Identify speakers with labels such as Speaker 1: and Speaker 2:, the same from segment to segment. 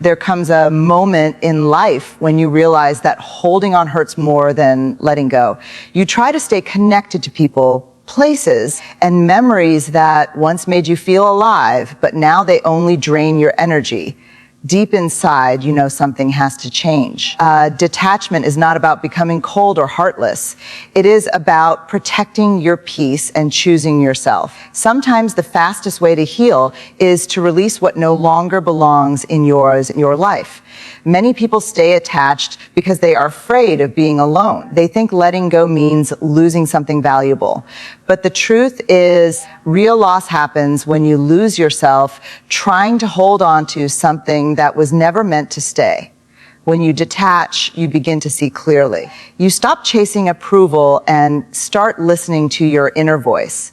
Speaker 1: There comes a moment in life when you realize that holding on hurts more than letting go. You try to stay connected to people, places, and memories that once made you feel alive, but now they only drain your energy. Deep inside, you know something has to change. Detachment is not about becoming cold or heartless. It is about protecting your peace and choosing yourself. Sometimes the fastest way to heal is to release what no longer belongs in your life. Many people stay attached because they are afraid of being alone. They think letting go means losing something valuable. But the truth is, real loss happens when you lose yourself trying to hold on to something that was never meant to stay. When you detach, you begin to see clearly. You stop chasing approval and start listening to your inner voice.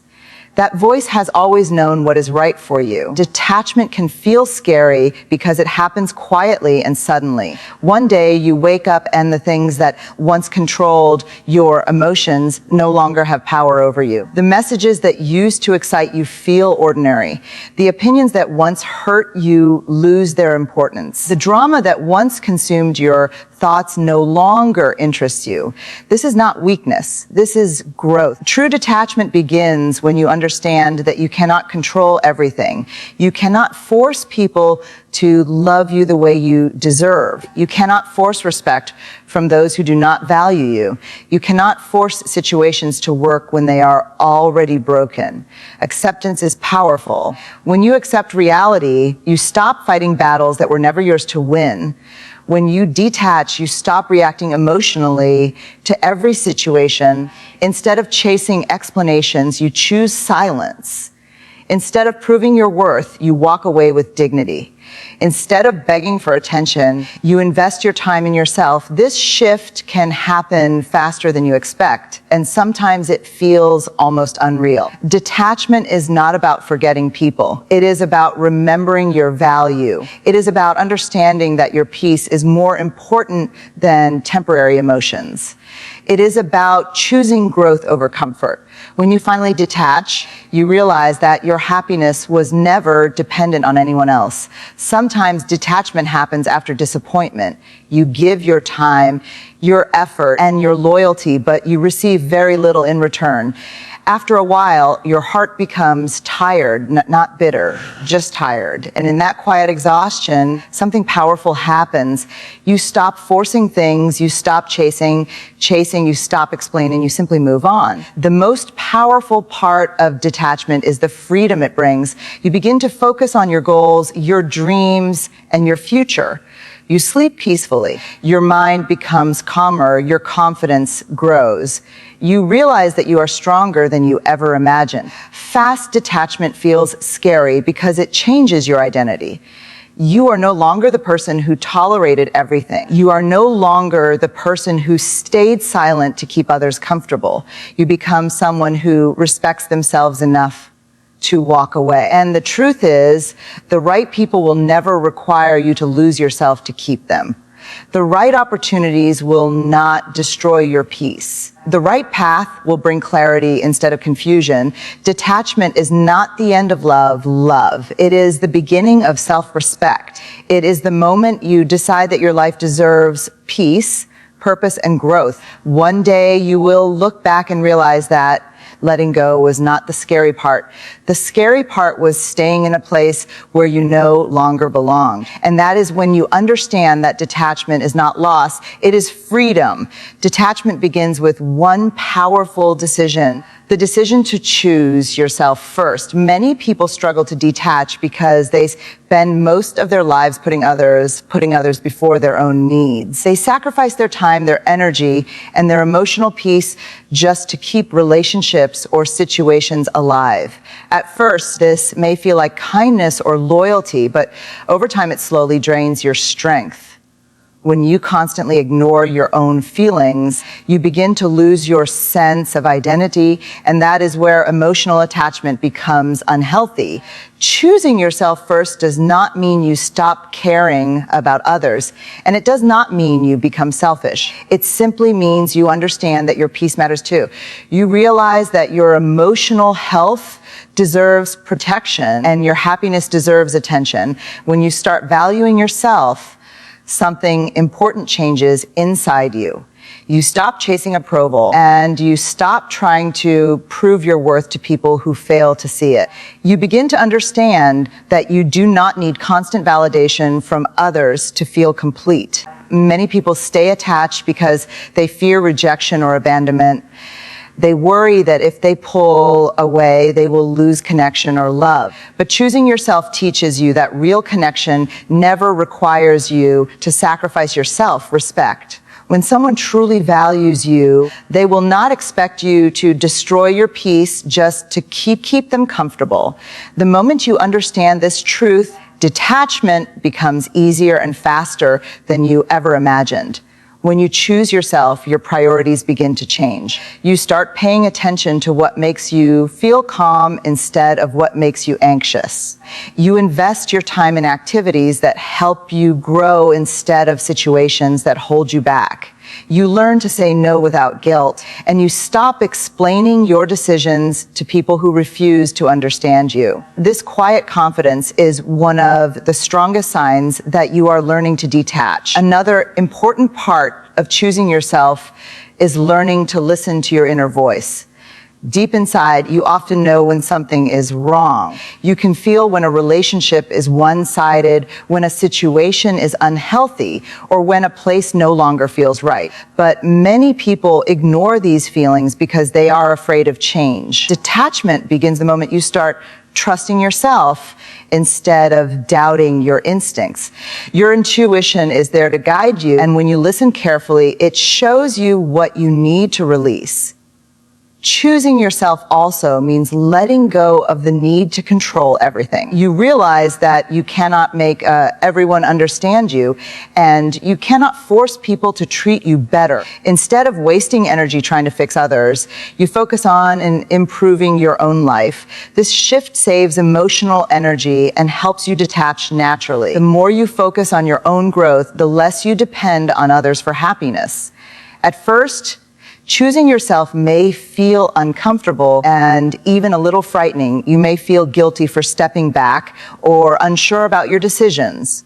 Speaker 1: That voice has always known what is right for you. Detachment can feel scary because it happens quietly and suddenly. One day you wake up and the things that once controlled your emotions no longer have power over you. The messages that used to excite you feel ordinary. The opinions that once hurt you lose their importance. The drama that once consumed your thoughts no longer interest you. This is not weakness. This is growth. True detachment begins when you understand that you cannot control everything. You cannot force people to love you the way you deserve. You cannot force respect from those who do not value you. You cannot force situations to work when they are already broken. Acceptance is powerful. When you accept reality, you stop fighting battles that were never yours to win. When you detach, you stop reacting emotionally to every situation. Instead of chasing explanations, you choose silence. Instead of proving your worth, you walk away with dignity. Instead of begging for attention, you invest your time in yourself. This shift can happen faster than you expect, and sometimes it feels almost unreal. Detachment is not about forgetting people. It is about remembering your value. It is about understanding that your peace is more important than temporary emotions. It is about choosing growth over comfort. When you finally detach, you realize that your happiness was never dependent on anyone else. Sometimes detachment happens after disappointment. You give your time, your effort, and your loyalty, but you receive very little in return. After a while, your heart becomes tired, not bitter, just tired. And in that quiet exhaustion, something powerful happens. You stop forcing things, you stop chasing, you stop explaining, you simply move on. The most powerful part of detachment is the freedom it brings. You begin to focus on your goals, your dreams, and your future. You sleep peacefully. Your mind becomes calmer. Your confidence grows. You realize that you are stronger than you ever imagined. Fast detachment feels scary because it changes your identity. You are no longer the person who tolerated everything. You are no longer the person who stayed silent to keep others comfortable. You become someone who respects themselves enough to walk away. And the truth is, the right people will never require you to lose yourself to keep them. The right opportunities will not destroy your peace. The right path will bring clarity instead of confusion. Detachment is not the end of love. It is the beginning of self-respect. It is the moment you decide that your life deserves peace, purpose, and growth. One day you will look back and realize that letting go was not the scary part. The scary part was staying in a place where you no longer belong. And that is when you understand that detachment is not loss, it is freedom. Detachment begins with one powerful decision. The decision to choose yourself first. Many people struggle to detach because they spend most of their lives putting others before their own needs. They sacrifice their time, their energy, and their emotional peace just to keep relationships or situations alive. At first, this may feel like kindness or loyalty, but over time it slowly drains your strength. When you constantly ignore your own feelings, you begin to lose your sense of identity, and that is where emotional attachment becomes unhealthy. Choosing yourself first does not mean you stop caring about others, and it does not mean you become selfish. It simply means you understand that your peace matters too. You realize that your emotional health deserves protection and your happiness deserves attention. When you start valuing yourself, something important changes inside you. You stop chasing approval and you stop trying to prove your worth to people who fail to see it. You begin to understand that you do not need constant validation from others to feel complete. Many people stay attached because they fear rejection or abandonment. They worry that if they pull away, they will lose connection or love. But choosing yourself teaches you that real connection never requires you to sacrifice your self-respect. When someone truly values you, they will not expect you to destroy your peace just to keep them comfortable. The moment you understand this truth, detachment becomes easier and faster than you ever imagined. When you choose yourself, your priorities begin to change. You start paying attention to what makes you feel calm instead of what makes you anxious. You invest your time in activities that help you grow instead of situations that hold you back. You learn to say no without guilt, and you stop explaining your decisions to people who refuse to understand you. This quiet confidence is one of the strongest signs that you are learning to detach. Another important part of choosing yourself is learning to listen to your inner voice. Deep inside, you often know when something is wrong. You can feel when a relationship is one-sided, when a situation is unhealthy, or when a place no longer feels right. But many people ignore these feelings because they are afraid of change. Detachment begins the moment you start trusting yourself instead of doubting your instincts. Your intuition is there to guide you, and when you listen carefully, it shows you what you need to release. Choosing yourself also means letting go of the need to control everything. You realize that you cannot make everyone understand you, and you cannot force people to treat you better. Instead of wasting energy trying to fix others, you focus on improving your own life. This shift saves emotional energy and helps you detach naturally. The more you focus on your own growth, the less you depend on others for happiness. At first, choosing yourself may feel uncomfortable and even a little frightening. You may feel guilty for stepping back or unsure about your decisions.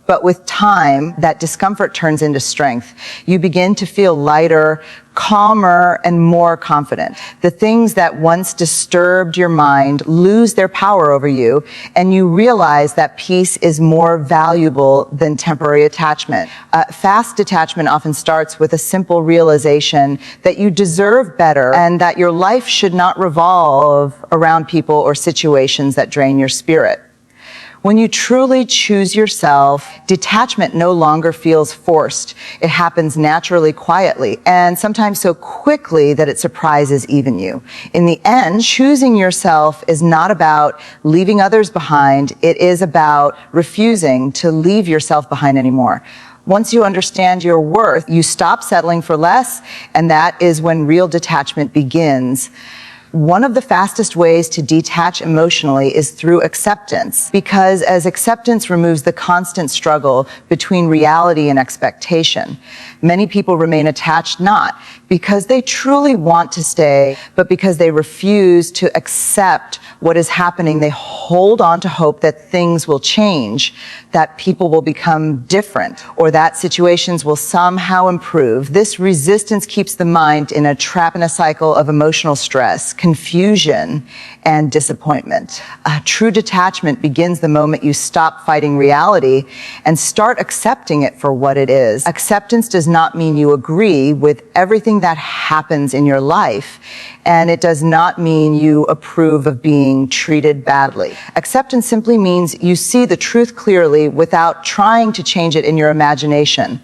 Speaker 1: But with time, that discomfort turns into strength. You begin to feel lighter, calmer, and more confident. The things that once disturbed your mind lose their power over you, and you realize that peace is more valuable than temporary attachment. Fast detachment often starts with a simple realization that you deserve better and that your life should not revolve around people or situations that drain your spirit. When you truly choose yourself, detachment no longer feels forced. It happens naturally, quietly, and sometimes so quickly that it surprises even you. In the end, choosing yourself is not about leaving others behind. It is about refusing to leave yourself behind anymore. Once you understand your worth, you stop settling for less, and that is when real detachment begins. One of the fastest ways to detach emotionally is through acceptance, because as acceptance removes the constant struggle between reality and expectation. Many people remain attached not because they truly want to stay, but because they refuse to accept what is happening. They hold on to hope that things will change, that people will become different, or that situations will somehow improve. This resistance keeps the mind in a trap in a cycle of emotional stress, confusion, and disappointment. True detachment begins the moment you stop fighting reality and start accepting it for what it is. Acceptance does not mean you agree with everything that happens in your life, and it does not mean you approve of being treated badly. Acceptance simply means you see the truth clearly without trying to change it in your imagination.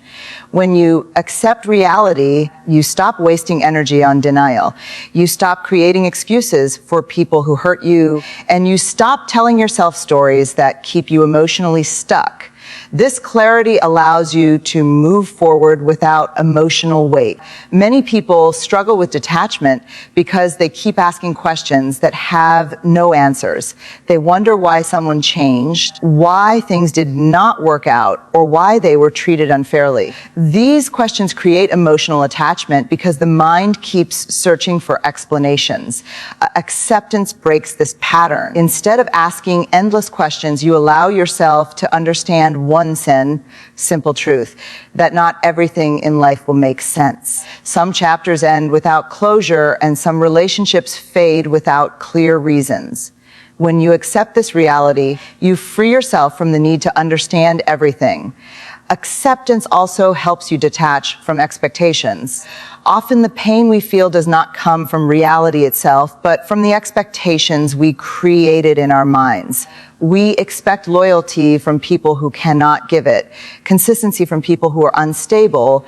Speaker 1: When you accept reality, you stop wasting energy on denial. You stop creating excuses for people who hurt you, and you stop telling yourself stories that keep you emotionally stuck. This clarity allows you to move forward without emotional weight. Many people struggle with detachment because they keep asking questions that have no answers. They wonder why someone changed, why things did not work out, or why they were treated unfairly. These questions create emotional attachment because the mind keeps searching for explanations. Acceptance breaks this pattern. Instead of asking endless questions, you allow yourself to understand one simple truth, that not everything in life will make sense. Some chapters end without closure, and some relationships fade without clear reasons. When you accept this reality, you free yourself from the need to understand everything. Acceptance also helps you detach from expectations. Often the pain we feel does not come from reality itself, but from the expectations we created in our minds. We expect loyalty from people who cannot give it, consistency from people who are unstable,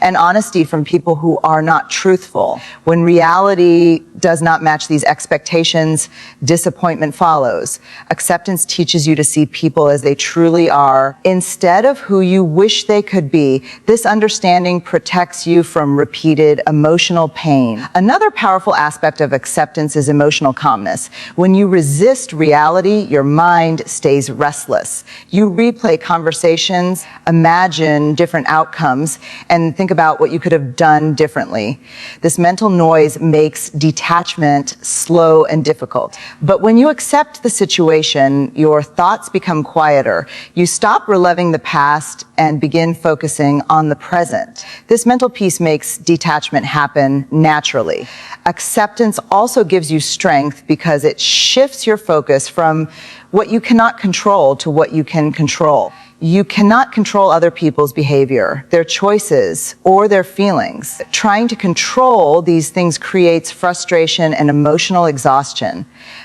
Speaker 1: and honesty from people who are not truthful. When reality does not match these expectations, disappointment follows. Acceptance teaches you to see people as they truly are, instead of who you wish they could be. This understanding protects you from repeated emotional pain. Another powerful aspect of acceptance is emotional calmness. When you resist reality, your mind stays restless. You replay conversations, imagine different outcomes, and think about what you could have done differently. This mental noise makes detachment slow and difficult. But when you accept the situation, your thoughts become quieter. You stop reliving the past and begin focusing on the present. This mental peace makes detachment happen naturally. Acceptance also gives you strength because it shifts your focus from what you cannot control to what you can control. You cannot control other people's behavior, their choices, or their feelings. Trying to control these things creates frustration and emotional exhaustion.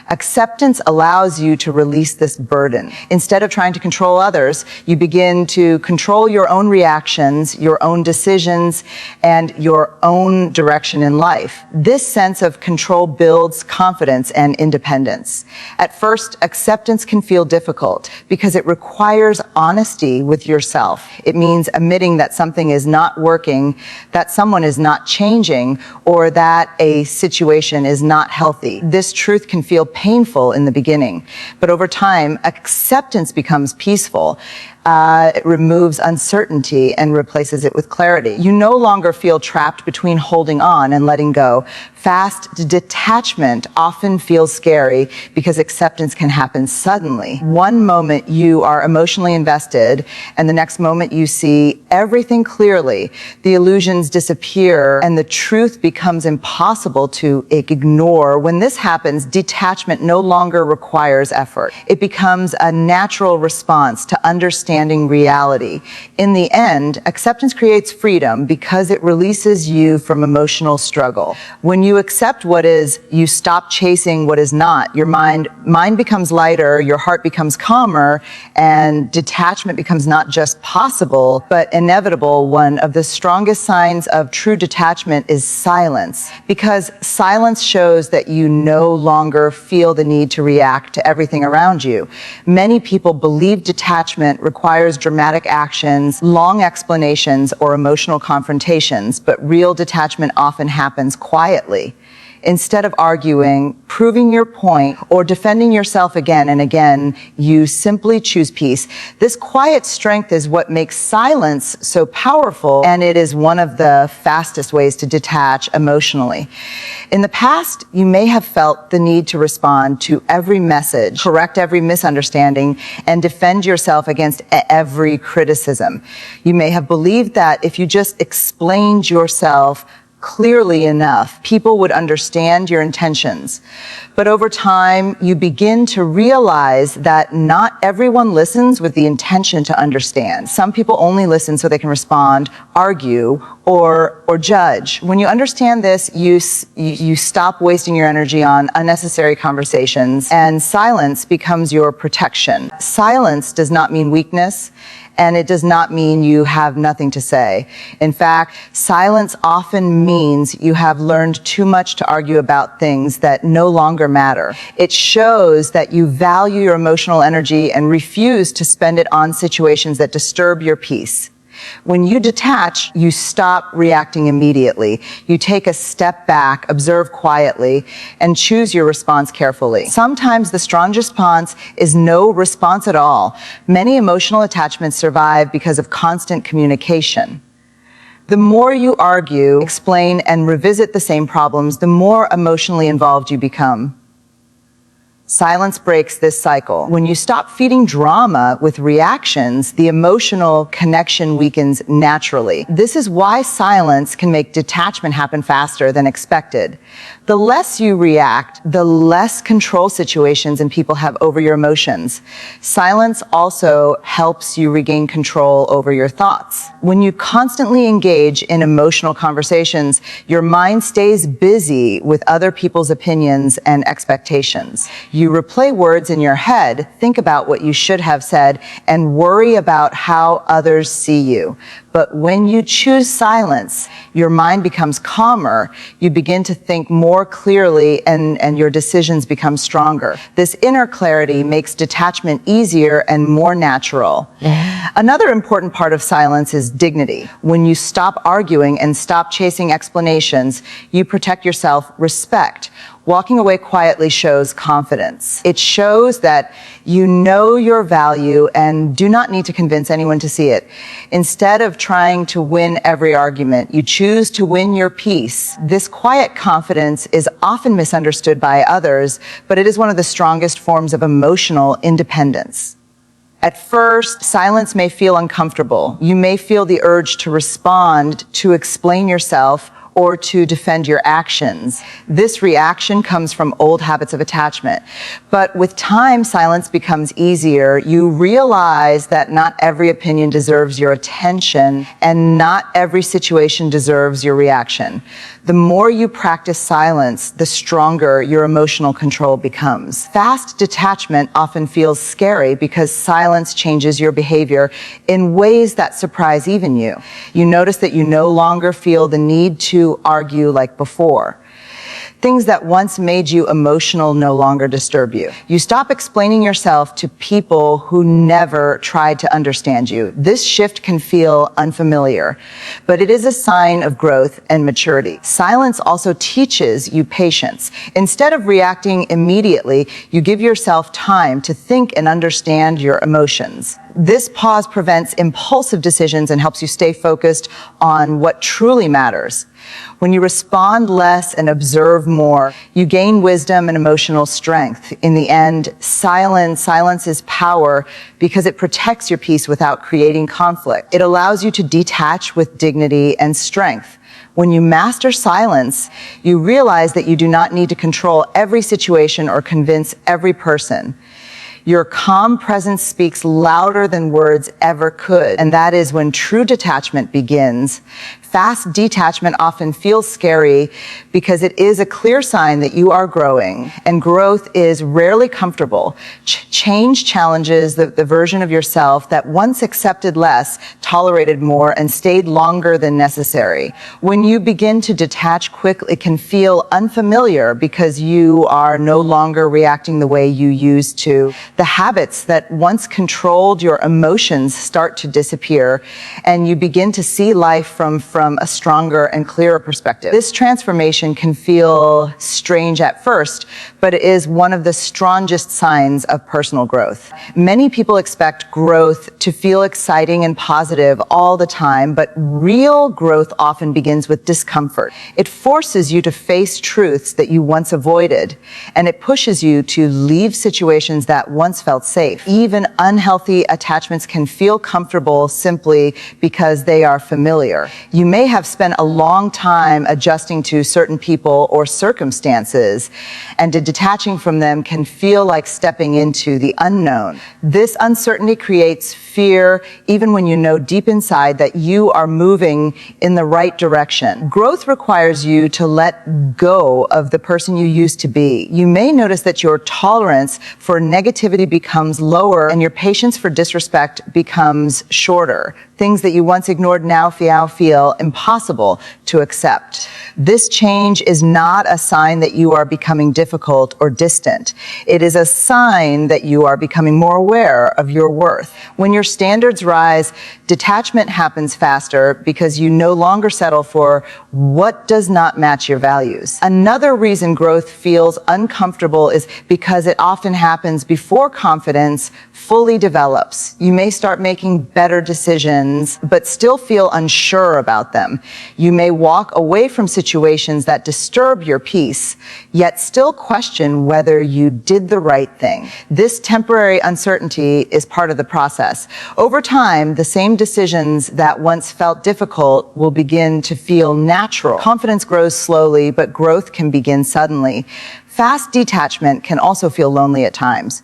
Speaker 1: Acceptance allows you to release this burden. Instead of trying to control others, you begin to control your own reactions, your own decisions, and your own direction in life. This sense of control builds confidence and independence. At first, acceptance can feel difficult because it requires honesty with yourself. It means admitting that something is not working, that someone is not changing, or that a situation is not healthy. This truth can feel painful in the beginning, but over time, acceptance becomes peaceful. It removes uncertainty and replaces it with clarity. You no longer feel trapped between holding on and letting go. Fast detachment often feels scary because acceptance can happen suddenly. One moment you are emotionally invested, and the next moment you see everything clearly. The illusions disappear, and the truth becomes impossible to ignore. When this happens, detachment no longer requires effort. It becomes a natural response to understanding reality. In the end, acceptance creates freedom because it releases you from emotional struggle. When you accept what is, you stop chasing what is not. Your mind becomes lighter, your heart becomes calmer, and detachment becomes not just possible, but inevitable. One of the strongest signs of true detachment is silence, because silence shows that you no longer feel the need to react to everything around you. Many people believe detachment requires dramatic actions, long explanations, or emotional confrontations, but real detachment often happens quietly. Instead of arguing, proving your point, or defending yourself again and again, you simply choose peace. This quiet strength is what makes silence so powerful, and it is one of the fastest ways to detach emotionally. In the past, you may have felt the need to respond to every message, correct every misunderstanding, and defend yourself against every criticism. You may have believed that if you just explained yourself clearly enough, people would understand your intentions. But over time, you begin to realize that not everyone listens with the intention to understand. Some people only listen so they can respond, argue, or judge. When you understand this, you stop wasting your energy on unnecessary conversations, and silence becomes your protection. Silence does not mean weakness, and it does not mean you have nothing to say. In fact, silence often means you have learned too much to argue about things that no longer matter. It shows that you value your emotional energy and refuse to spend it on situations that disturb your peace. When you detach, you stop reacting immediately. You take a step back, observe quietly, and choose your response carefully. Sometimes the strongest response is no response at all. Many emotional attachments survive because of constant communication. The more you argue, explain, and revisit the same problems, the more emotionally involved you become. Silence breaks this cycle. When you stop feeding drama with reactions, the emotional connection weakens naturally. This is why silence can make detachment happen faster than expected. The less you react, the less control situations and people have over your emotions. Silence also helps you regain control over your thoughts. When you constantly engage in emotional conversations, your mind stays busy with other people's opinions and expectations. You replay words in your head, think about what you should have said, and worry about how others see you. But when you choose silence, your mind becomes calmer, you begin to think more clearly, and your decisions become stronger. This inner clarity makes detachment easier and more natural. Another important part of silence is dignity. When you stop arguing and stop chasing explanations, you protect yourself, respect. Walking away quietly shows confidence. It shows that you know your value and do not need to convince anyone to see it. Instead of trying to win every argument, you choose to win your peace. This quiet confidence is often misunderstood by others, but it is one of the strongest forms of emotional independence. At first, silence may feel uncomfortable. You may feel the urge to respond, to explain yourself, or to defend your actions. This reaction comes from old habits of attachment. But with time, silence becomes easier. You realize that not every opinion deserves your attention, and not every situation deserves your reaction. The more you practice silence, the stronger your emotional control becomes. Fast detachment often feels scary because silence changes your behavior in ways that surprise even you. You notice that you no longer feel the need to argue like before. Things that once made you emotional no longer disturb you. You stop explaining yourself to people who never tried to understand you. This shift can feel unfamiliar, but it is a sign of growth and maturity. Silence also teaches you patience. Instead of reacting immediately, you give yourself time to think and understand your emotions. This pause prevents impulsive decisions and helps you stay focused on what truly matters. When you respond less and observe more, you gain wisdom and emotional strength. In the end, silence is power because it protects your peace without creating conflict. It allows you to detach with dignity and strength. When you master silence, you realize that you do not need to control every situation or convince every person. Your calm presence speaks louder than words ever could, and that is when true detachment begins. Fast detachment often feels scary because it is a clear sign that you are growing, and growth is rarely comfortable. Change challenges the version of yourself that once accepted less, tolerated more, and stayed longer than necessary. When you begin to detach quickly, it can feel unfamiliar because you are no longer reacting the way you used to. The habits that once controlled your emotions start to disappear, and you begin to see life from a stronger and clearer perspective. This transformation can feel strange at first, but it is one of the strongest signs of personal growth. Many people expect growth to feel exciting and positive all the time, but real growth often begins with discomfort. It forces you to face truths that you once avoided, and it pushes you to leave situations that once felt safe. Even unhealthy attachments can feel comfortable simply because they are familiar. You may have spent a long time adjusting to certain people or circumstances, and detaching from them can feel like stepping into the unknown. This uncertainty creates fear, even when you know deep inside that you are moving in the right direction. Growth requires you to let go of the person you used to be. You may notice that your tolerance for negativity intensity becomes lower and your patience for disrespect becomes shorter. Things that you once ignored now feel impossible to accept. This change is not a sign that you are becoming difficult or distant. It is a sign that you are becoming more aware of your worth. When your standards rise, detachment happens faster because you no longer settle for what does not match your values. Another reason growth feels uncomfortable is because it often happens before confidence fully develops. You may start making better decisions, but still feel unsure about them. You may walk away from situations that disturb your peace, yet still question whether you did the right thing. This temporary uncertainty is part of the process. Over time, the same decisions that once felt difficult will begin to feel natural. Confidence grows slowly, but growth can begin suddenly. Fast detachment can also feel lonely at times.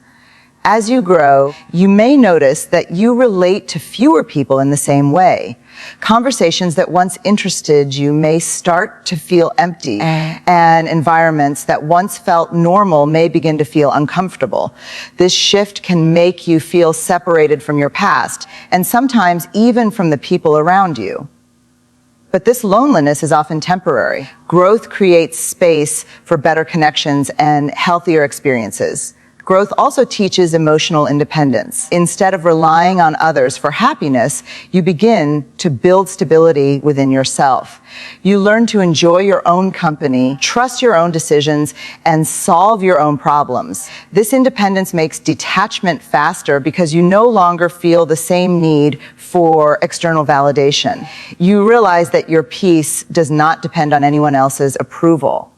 Speaker 1: As you grow, you may notice that you relate to fewer people in the same way. Conversations that once interested you may start to feel empty, and environments that once felt normal may begin to feel uncomfortable. This shift can make you feel separated from your past, and sometimes even from the people around you. But this loneliness is often temporary. Growth creates space for better connections and healthier experiences. Growth also teaches emotional independence. Instead of relying on others for happiness, you begin to build stability within yourself. You learn to enjoy your own company, trust your own decisions, and solve your own problems. This independence makes detachment faster because you no longer feel the same need for external validation. You realize that your peace does not depend on anyone else's approval.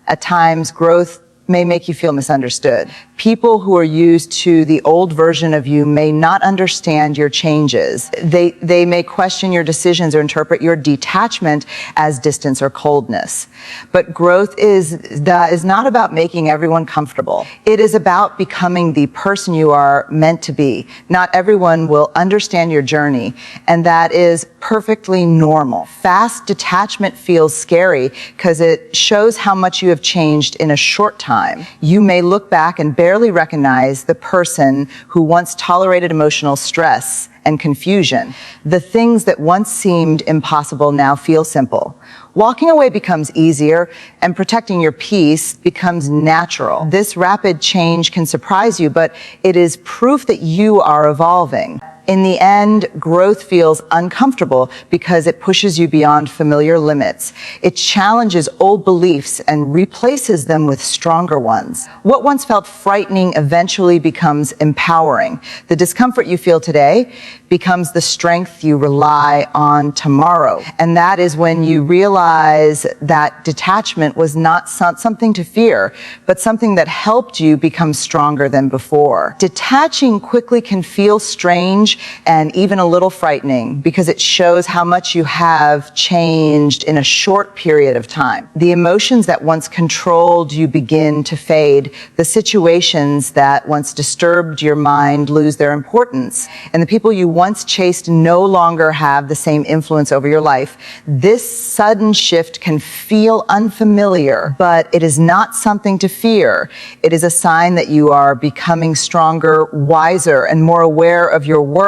Speaker 1: At times, growth may make you feel misunderstood. People who are used to the old version of you may not understand your changes. They may question your decisions or interpret your detachment as distance or coldness. But growth is not about making everyone comfortable. It is about becoming the person you are meant to be. Not everyone will understand your journey, and that is perfectly normal. Fast detachment feels scary because it shows how much you have changed in a short time. You may look back and barely recognize the person who once tolerated emotional stress and confusion. The things that once seemed impossible now feel simple. Walking away becomes easier, and protecting your peace becomes natural. This rapid change can surprise you, but it is proof that you are evolving. In the end, growth feels uncomfortable because it pushes you beyond familiar limits. It challenges old beliefs and replaces them with stronger ones. What once felt frightening eventually becomes empowering. The discomfort you feel today becomes the strength you rely on tomorrow. And that is when you realize that detachment was not something to fear, but something that helped you become stronger than before. Detaching quickly can feel strange and even a little frightening because it shows how much you have changed in a short period of time. The emotions that once controlled you begin to fade. The situations that once disturbed your mind lose their importance. And the people you once chased no longer have the same influence over your life. This sudden shift can feel unfamiliar, but it is not something to fear. It is a sign that you are becoming stronger, wiser, and more aware of your worth.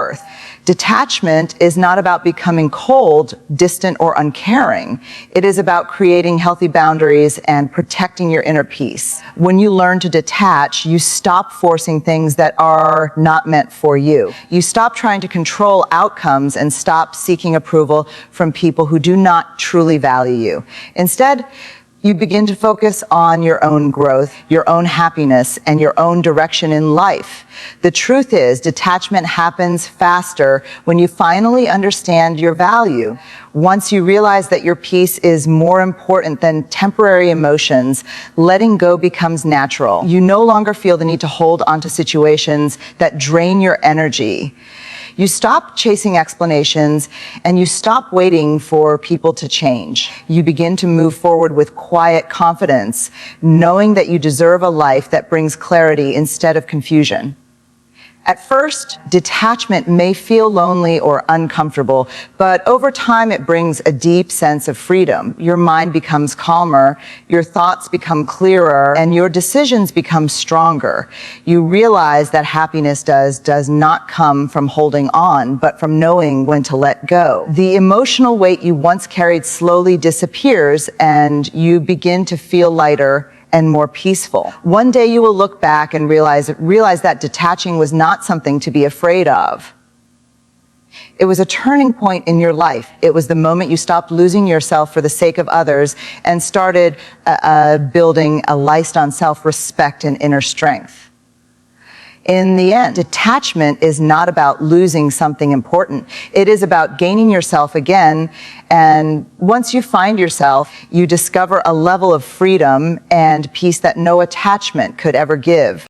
Speaker 1: Detachment is not about becoming cold, distant, or uncaring. It is about creating healthy boundaries and protecting your inner peace. When you learn to detach, you stop forcing things that are not meant for you. You stop trying to control outcomes and stop seeking approval from people who do not truly value you. Instead, you begin to focus on your own growth, your own happiness, and your own direction in life. The truth is, detachment happens faster when you finally understand your value. Once you realize that your peace is more important than temporary emotions, letting go becomes natural. You no longer feel the need to hold onto situations that drain your energy. You stop chasing explanations, and you stop waiting for people to change. You begin to move forward with quiet confidence, knowing that you deserve a life that brings clarity instead of confusion. At first, detachment may feel lonely or uncomfortable, but over time it brings a deep sense of freedom. Your mind becomes calmer, your thoughts become clearer, and your decisions become stronger. You realize that happiness does not come from holding on, but from knowing when to let go. The emotional weight you once carried slowly disappears, and you begin to feel lighter and more peaceful. One day you will look back and realize that detaching was not something to be afraid of. It was a turning point in your life. It was the moment you stopped losing yourself for the sake of others and started building a life on self-respect and inner strength. In the end, detachment is not about losing something important. It is about gaining yourself again. And once you find yourself, you discover a level of freedom and peace that no attachment could ever give.